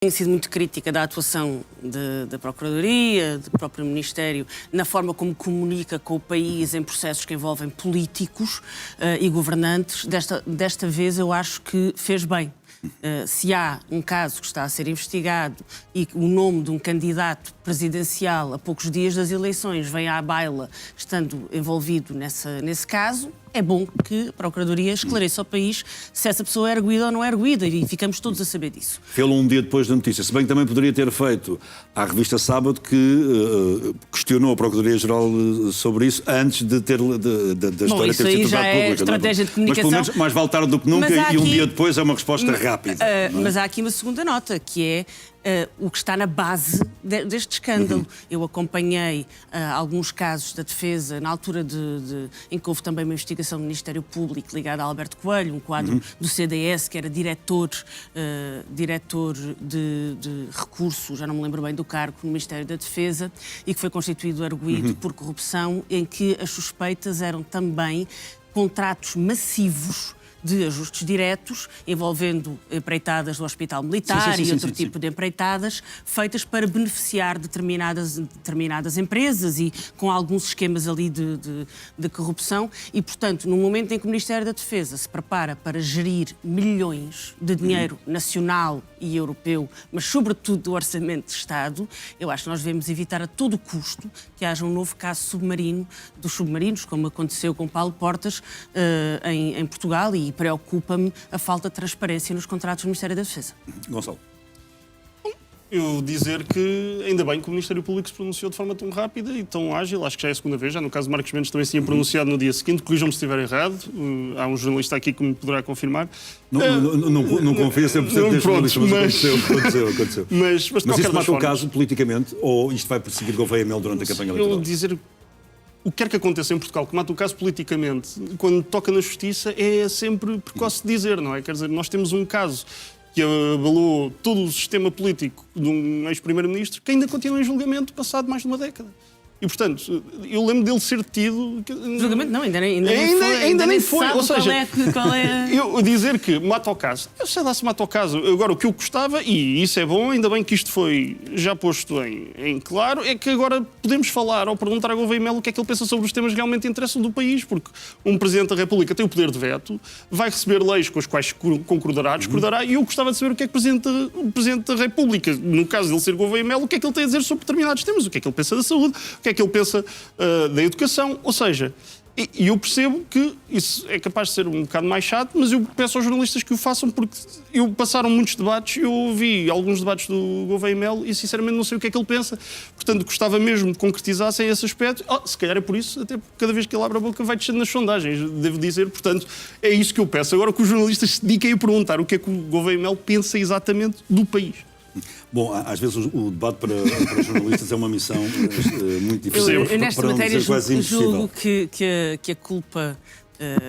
Tenho sido muito crítica da atuação da Procuradoria, do próprio Ministério, na forma como comunica com o país em processos que envolvem políticos e governantes. Desta vez eu acho que fez bem. Se há um caso que está a ser investigado e o nome de um candidato presidencial a poucos dias das eleições vem à baila estando envolvido nesse caso, é bom que a Procuradoria esclareça ao país se essa pessoa é arguida ou não é arguida e ficamos todos a saber disso. Fê-lo um dia depois da notícia, se bem que também poderia ter feito à revista Sábado, que questionou a Procuradoria-Geral sobre isso antes de ter da história ter sido tornada pública. É estratégia de comunicação. Mas pelo menos mais vale tarde do que nunca e um dia depois é uma resposta rápida. Mas há aqui uma segunda nota, que é o que está na base deste escândalo. Eu acompanhei alguns casos da defesa na altura em que houve também uma investigação do Ministério Público ligada a Alberto Coelho, um quadro do CDS que era diretor de recursos, já não me lembro bem do cargo, no Ministério da Defesa, e que foi constituído arguido por corrupção, em que as suspeitas eram também contratos massivos de ajustes diretos, envolvendo empreitadas do Hospital Militar e outro tipo de empreitadas, feitas para beneficiar determinadas empresas e com alguns esquemas ali de corrupção. E, portanto, no momento em que o Ministério da Defesa se prepara para gerir milhões de dinheiro nacional e europeu, mas sobretudo do Orçamento de Estado, eu acho que nós devemos evitar a todo custo que haja um novo caso submarino dos submarinos, como aconteceu com Paulo Portas em Portugal, e preocupa-me a falta de transparência nos contratos do Ministério da Defesa. Gonçalo. Eu dizer que ainda bem que o Ministério Público se pronunciou de forma tão rápida e tão ágil, acho que já é a segunda vez, já no caso de Marcos Mendes também se tinha pronunciado no dia seguinte, corrijam-me se estiver errado, há um jornalista aqui que me poderá confirmar. Não confio 100% deste jornalista, mas aconteceu. Mas isso mata o caso politicamente ou isto vai perseguir Gouveia Mel durante a campanha eleitoral? Eu dizer o que quer que aconteça em Portugal, que mata o caso politicamente, quando toca na justiça, é sempre precoce de dizer, não é? Quer dizer, nós temos um caso que abalou todo o sistema político de um ex-primeiro-ministro que ainda continua em julgamento passado mais de uma década. E, portanto, eu lembro dele ser detido... Julgamento não, ainda nem foi. Ou seja, qual é... eu dizer que mata o caso, eu sei lá se mata o caso. Agora, o que eu gostava, e isso é bom, ainda bem que isto foi já posto em claro, é que agora podemos falar ou perguntar a Gouveia Mel o que é que ele pensa sobre os temas que realmente interessam do país, porque um Presidente da República tem o poder de veto, vai receber leis com as quais concordará, discordará, e eu gostava de saber o que é que o Presidente da República, no caso dele ser Gouveia Mel, o que é que ele tem a dizer sobre determinados temas, o que é que ele pensa da saúde, o que é que ele pensa da educação, ou seja, e eu percebo que isso é capaz de ser um bocado mais chato, mas eu peço aos jornalistas que o façam porque passaram muitos debates, eu ouvi alguns debates do Gouveia Mel e sinceramente não sei o que é que ele pensa, portanto gostava mesmo de concretizassem esse aspecto, se calhar é por isso, até porque cada vez que ele abre a boca vai descendo nas sondagens, devo dizer, portanto é isso que eu peço, agora que os jornalistas se dediquem a perguntar o que é que o Gouveia Mel pensa exatamente do país. Bom, às vezes o debate para jornalistas é uma missão muito difícil. Eu nesta matéria julgo que a culpa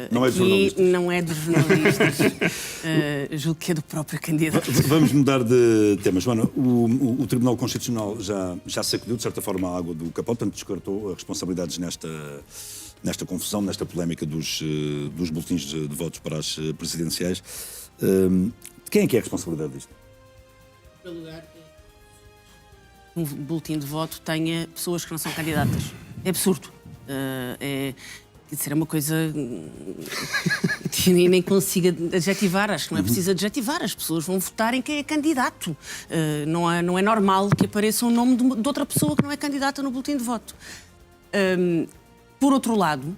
não é dos jornalistas, julgo que é do próprio candidato. Vamos mudar de temas. Joana, o Tribunal Constitucional já sacudiu, de certa forma, a água do capote, portanto descartou responsabilidades nesta confusão, nesta polémica dos boletins de votos para as presidenciais. De quem é que é a responsabilidade disto? Em primeiro lugar, um boletim de voto tenha pessoas que não são candidatas. É absurdo. É uma coisa que nem consigo adjetivar. Acho que não é preciso adjetivar. As pessoas vão votar em quem é candidato. Não é normal que apareça o nome de outra pessoa que não é candidata no boletim de voto. Por outro lado,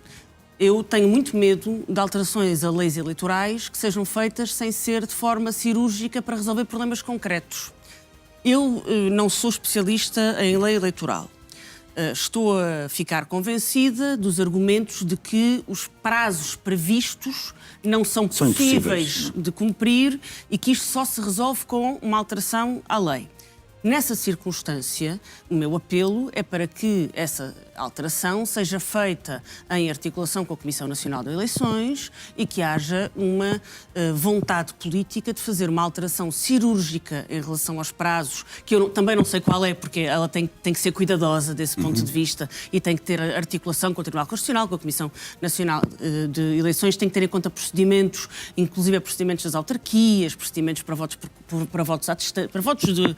eu tenho muito medo de alterações a leis eleitorais que sejam feitas sem ser de forma cirúrgica para resolver problemas concretos. Eu não sou especialista em lei eleitoral. Estou a ficar convencida dos argumentos de que os prazos previstos não são possíveis de cumprir e que isto só se resolve com uma alteração à lei. Nessa circunstância, o meu apelo é para que essa alteração seja feita em articulação com a Comissão Nacional de Eleições e que haja uma vontade política de fazer uma alteração cirúrgica em relação aos prazos, que eu também não sei qual é, porque ela tem que ser cuidadosa desse ponto de vista e tem que ter articulação com o Tribunal Constitucional, com a Comissão Nacional de Eleições, tem que ter em conta procedimentos, inclusive procedimentos das autarquias, procedimentos para votos para votos para votos de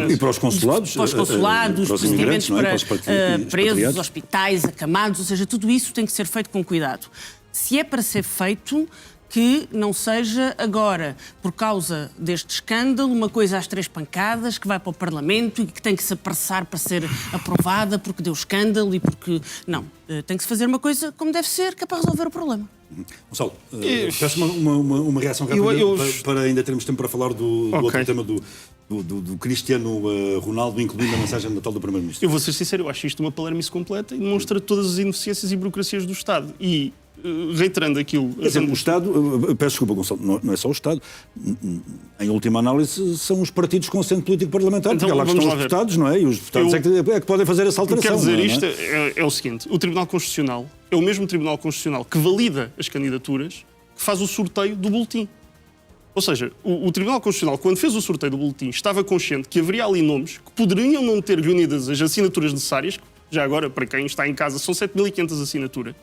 e para os consulados, para os consulados, para os procedimentos não é? para presos, hospitais, acamados, ou seja, tudo isso tem que ser feito com cuidado. Se é para ser feito, que não seja agora, por causa deste escândalo, uma coisa às 3 pancadas, que vai para o Parlamento e que tem que se apressar para ser aprovada porque deu escândalo e porque... Não, tem que se fazer uma coisa como deve ser, que é para resolver o problema. Gonçalo, peço uma reação rápida para ainda termos tempo para falar do outro tema do Cristiano Ronaldo, incluindo a mensagem de Natal do Primeiro-Ministro. Eu vou ser sincero, eu acho isto uma palermice completa e demonstra todas as ineficiências e burocracias do Estado. E, reiterando aquilo... Quer dizer, o Estado, peço desculpa, Gonçalo, não é só o Estado, em última análise são os partidos com assento político parlamentar, então, porque lá estão os deputados, não é? E os deputados é que podem fazer essa alteração. O que quero dizer isto é o seguinte, o Tribunal Constitucional é o mesmo Tribunal Constitucional que valida as candidaturas, que faz o sorteio do boletim. Ou seja, o Tribunal Constitucional, quando fez o sorteio do boletim, estava consciente que haveria ali nomes que poderiam não ter reunidas as assinaturas necessárias, que já agora, para quem está em casa, são 7.500 assinaturas,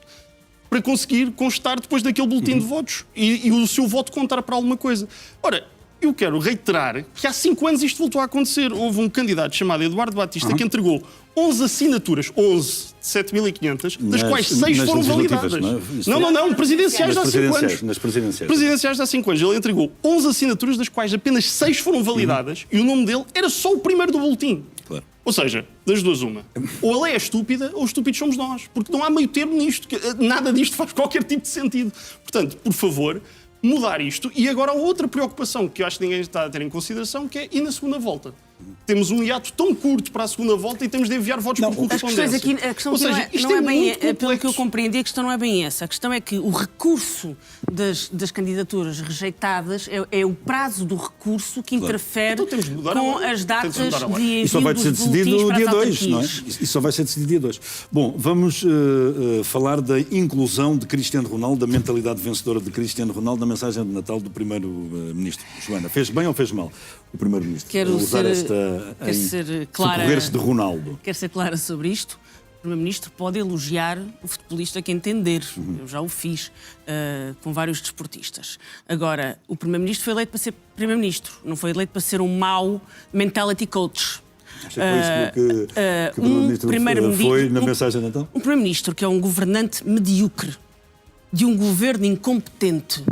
para conseguir constar depois daquele boletim de votos e o seu voto contar para alguma coisa. Ora, eu quero reiterar que há 5 anos isto voltou a acontecer. Houve um candidato chamado Eduardo Batista que entregou 11 assinaturas, 11 de 7.500, das quais 6 foram validadas. Não, presidenciais de há 5 anos. Nas presidenciais. Presidenciais de há 5 anos. Ele entregou 11 assinaturas, das quais apenas 6 foram validadas e o nome dele era só o primeiro do boletim. Claro. Ou seja, das duas uma. Ou ela é estúpida ou estúpidos somos nós. Porque não há meio termo nisto. Nada disto faz qualquer tipo de sentido. Portanto, por favor, mudar isto. E agora há outra preocupação que eu acho que ninguém está a ter em consideração, que é ir na segunda volta. Temos um hiato tão curto para a segunda volta e temos de enviar votos por correspondência. A questão aqui não é bem, pelo que eu compreendi, a questão não é bem essa. A questão é que o recurso das candidaturas rejeitadas é o prazo do recurso que interfere com as datas de envio Isso só vai ser decidido dia 2, não é? Isso só vai ser decidido dia 2. Bom, vamos falar da inclusão de Cristiano Ronaldo, da mentalidade vencedora de Cristiano Ronaldo na mensagem de Natal do Primeiro-Ministro. Joana, fez bem ou fez mal o Primeiro-Ministro? Ser clara, socorrer-se de Ronaldo. Quero ser clara sobre isto. O Primeiro-Ministro pode elogiar o futebolista que entender. Eu já o fiz com vários desportistas. Agora, o Primeiro-Ministro foi eleito para ser Primeiro-Ministro, não foi eleito para ser um mau mentality coach. Acho que foi isso que o Primeiro-Ministro foi na mensagem de Natal? Um Primeiro-Ministro que é um governante medíocre, de um governo incompetente,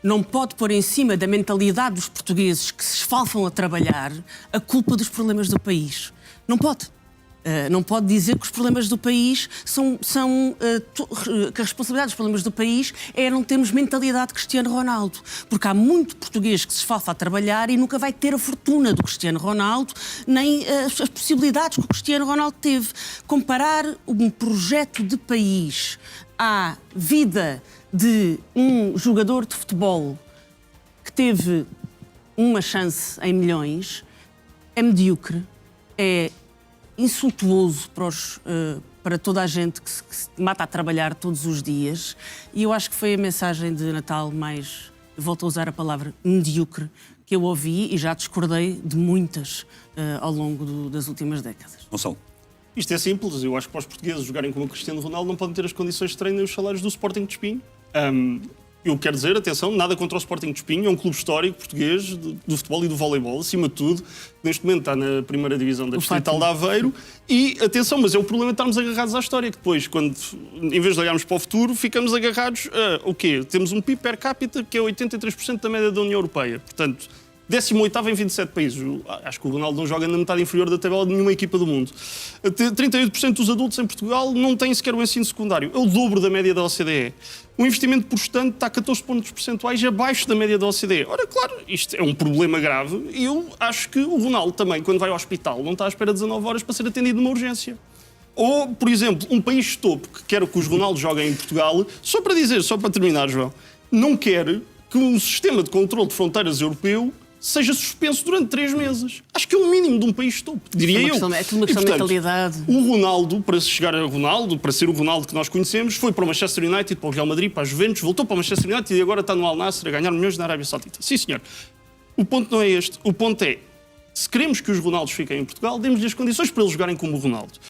não pode pôr em cima da mentalidade dos portugueses que se esfalfam a trabalhar a culpa dos problemas do país. Não pode. Não pode dizer que os problemas do país que a responsabilidade dos problemas do país é não termos mentalidade de Cristiano Ronaldo. Porque há muito português que se esfalfa a trabalhar e nunca vai ter a fortuna do Cristiano Ronaldo, nem as possibilidades que o Cristiano Ronaldo teve. Comparar um projeto de país à vida de um jogador de futebol que teve uma chance em milhões é medíocre, é insultuoso para toda a gente que se mata a trabalhar todos os dias, e eu acho que foi a mensagem de Natal mais, volto a usar a palavra medíocre, que eu ouvi e já discordei de muitas ao longo das últimas décadas. Gonçalo. Isto é simples, eu acho que para os portugueses jogarem como o Cristiano Ronaldo não podem ter as condições de treino e os salários do Sporting de Espinho. Eu quero dizer, atenção, nada contra o Sporting de Espinho, é um clube histórico português do futebol e do voleibol, acima de tudo. Neste momento está na primeira divisão da Distrital de Aveiro. E, atenção, mas é o problema de estarmos agarrados à história, que depois, quando, em vez de olharmos para o futuro, ficamos agarrados a o quê? Temos um PIB per capita que é 83% da média da União Europeia. Portanto, 18º em 27 países. Acho que o Ronaldo não joga na metade inferior da tabela de nenhuma equipa do mundo. 38% dos adultos em Portugal não têm sequer o ensino secundário. É o dobro da média da OCDE. O investimento por estudante está 14 pontos percentuais abaixo da média da OCDE. Ora, claro, isto é um problema grave e eu acho que o Ronaldo também, quando vai ao hospital, não está à espera de 19 horas para ser atendido numa urgência. Ou, por exemplo, um país de topo que quer que os Ronaldos joguem em Portugal, só para terminar, João, não quer que um sistema de controle de fronteiras europeu seja suspenso durante 3 meses. Acho que é o mínimo de um país topo, diria eu. É tudo uma questão de mentalidade. O Ronaldo, para chegar a Ronaldo, para ser o Ronaldo que nós conhecemos, foi para o Manchester United, para o Real Madrid, para a Juventus, voltou para o Manchester United e agora está no Al Nassr a ganhar milhões na Arábia Saudita. Sim, senhor. O ponto não é este. O ponto é, se queremos que os Ronaldos fiquem em Portugal, demos-lhe as condições para eles jogarem como o Ronaldo.